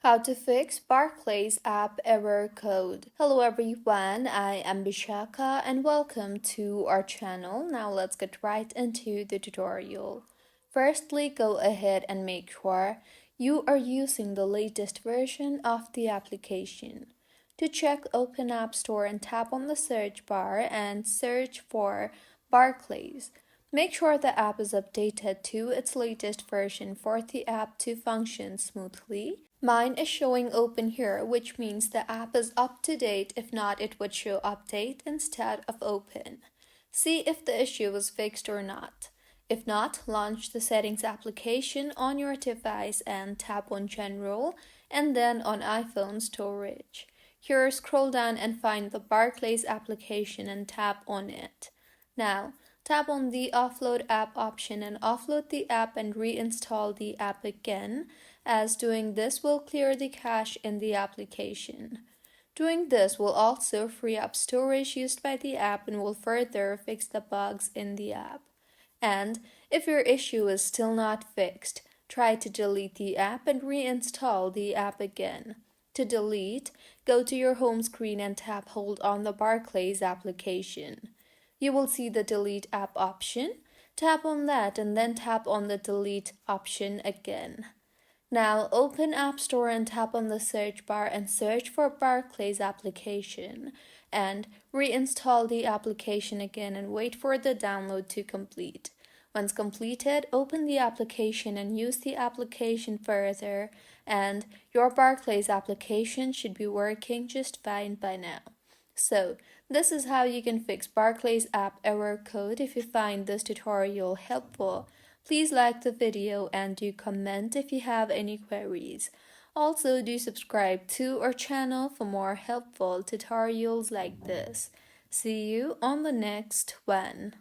How to fix Barclays app error code. Hello everyone, I am Bishaka and welcome to our channel. Now let's get right into the tutorial. Firstly, go ahead and make sure you are using the latest version of the application. To check, open App Store and tap on the search bar and search for Barclays. Make sure the app is updated to its latest version for the app to function smoothly. Mine is showing open here, which means the app is up to date. If not, it would show update instead of open. See if the issue was fixed or not. If not, launch the settings application on your device and tap on General and then on iPhone Storage. Here, scroll down and find the Barclays application and tap on it. Now, tap on the Offload App option and offload the app and reinstall the app again, as doing this will clear the cache in the application. Doing this will also free up storage used by the app and will further fix the bugs in the app. And if your issue is still not fixed, try to delete the app and reinstall the app again. To delete, go to your home screen and tap hold on the Barclays application. You will see the delete app option. Tap on that and then tap on the delete option again. Now open App Store and tap on the search bar and search for Barclays application and reinstall the application again and wait for the download to complete. Once completed, open the application and use the application further, and your Barclays application should be working just fine by now. So, this is how you can fix Barclays app error code. If you find this tutorial helpful, please like the video and do comment if you have any queries. Also, do subscribe to our channel for more helpful tutorials like this. See you on the next one.